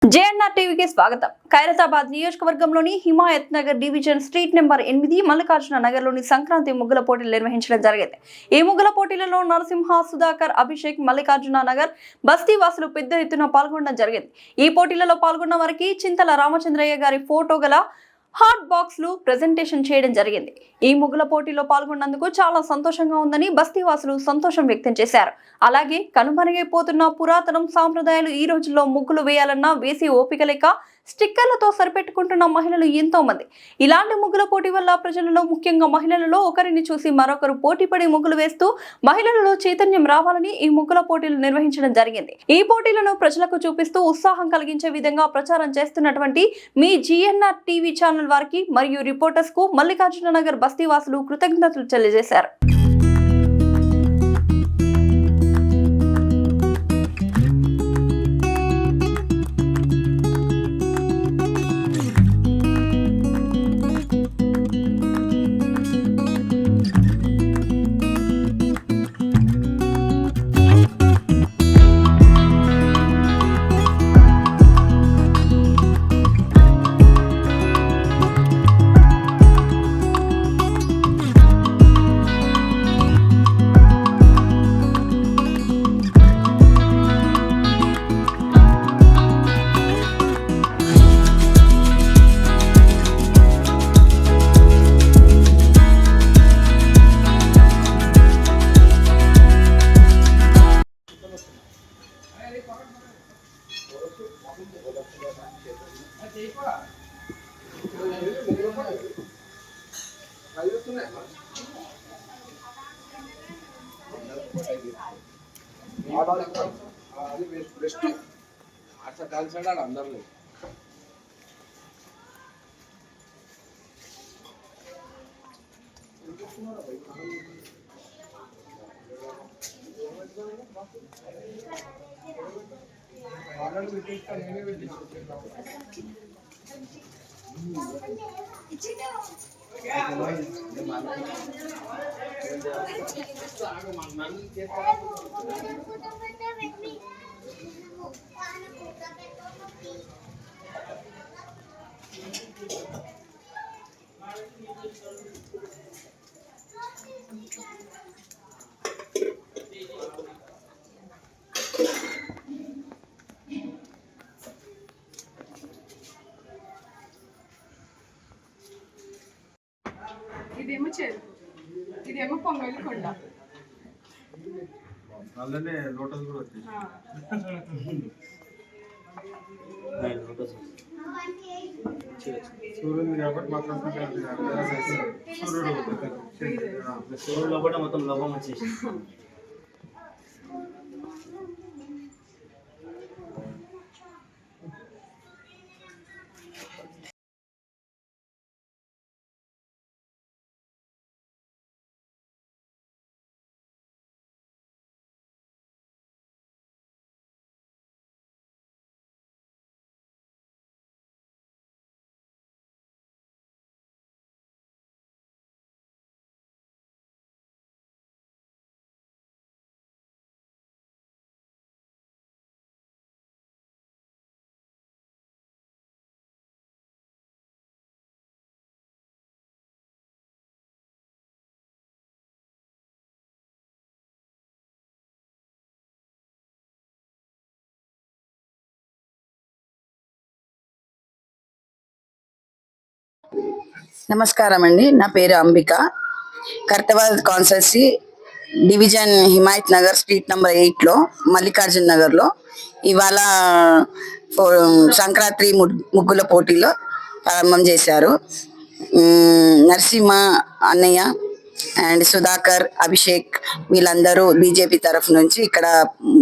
JNR టీవీకి స్వాగతం. ఖైరతాబాద్ నియోజకవర్గంలోని Himayat Nagar division street number 8 Mallikarjuna నగర్లోని సంక్రాంతి ముగ్గుల పోటీలు నిర్వహించడం జరిగింది. ఈ ముగ్గుల పోటీలలో నరసింహ, సుధాకర్, అభిషేక్, మల్లికార్జున నగర్ బస్తీ వాసులు పెద్ద ఎత్తున పాల్గొనడం జరిగింది. ఈ పోటీలలో పాల్గొన్న వారికి చింతల రామచంద్రయ్య గారి ఫోటో గల హాట్ బాక్స్ లు ప్రెజెంటేషన్ చేయడం జరిగింది. ఈ ముగ్గుల పోటీలో పాల్గొన్నందుకు చాలా సంతోషంగా ఉందని బస్తీవాసులు సంతోషం వ్యక్తం చేశారు. అలాగే కనుమరుగైపోతున్న పురాతనం సాంప్రదాయాలు ఈ రోజుల్లో ముగ్గులు వేయాలన్నా వేసి ఓపిక లేక స్టిక్కర్లతో సరిపెట్టుకుంటున్న మహిళలు ఎంతో మంది. ఇలాంటి ముగ్గుల పోటీ వల్ల ప్రజలలో, ముఖ్యంగా మహిళలలో ఒకరిని చూసి మరొకరు పోటీపడి ముగ్గులు వేస్తూ మహిళలలో చైతన్యం రావాలని ఈ ముగ్గుల పోటీలు నిర్వహించడం జరిగింది. ఈ పోటీలను ప్రజలకు చూపిస్తూ ఉత్సాహం కలిగించే విధంగా ప్రచారం చేస్తున్నటువంటి మీ జిఎన్ఆర్ టీవీ ఛానల్ వారికి మరియు రిపోర్టర్స్ కు మల్లికార్జున నగర్ బస్తీవాసులు కృతజ్ఞతలు తెలియజేశారు. అందరూ ఇదేమో చెరుకు, ఇదేమో పొంగలి కొండ. అలానే లోటస్ కూడా వచ్చేసి సూర్యుడు కాబట్టి మాత్రం సూర్యుడు లోపల మొత్తం లోపం వచ్చేసి నమస్కారం అండి. నా పేరు Ambika. Khairatabad constituency division Himayat Nagar street number 8లో మల్లికార్జున నగర్లో ఇవాళ సంక్రాంతి ముగ్గుల పోటీలో ప్రారంభం చేశారు. నరసింహ అన్నయ్య అండ్ సుధాకర్, అభిషేక్ వీళ్ళందరూ బీజేపీ తరఫు నుంచి ఇక్కడ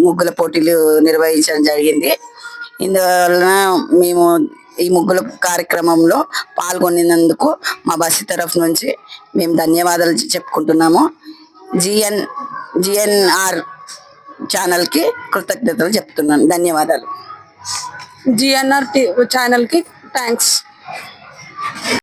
ముగ్గుల పోటీలు నిర్వహించడం జరిగింది. ఇందువలన మేము ఈ ముగ్గుల కార్యక్రమంలో పాల్గొనినందుకు మా బస్సు తరఫు నుంచి మేము ధన్యవాదాలు చెప్పుకుంటున్నాము. జిఎన్ఆర్ ఛానల్కి కృతజ్ఞతలు చెప్తున్నాను. ధన్యవాదాలు. జిఎన్ఆర్ ఛానల్కి థ్యాంక్స్.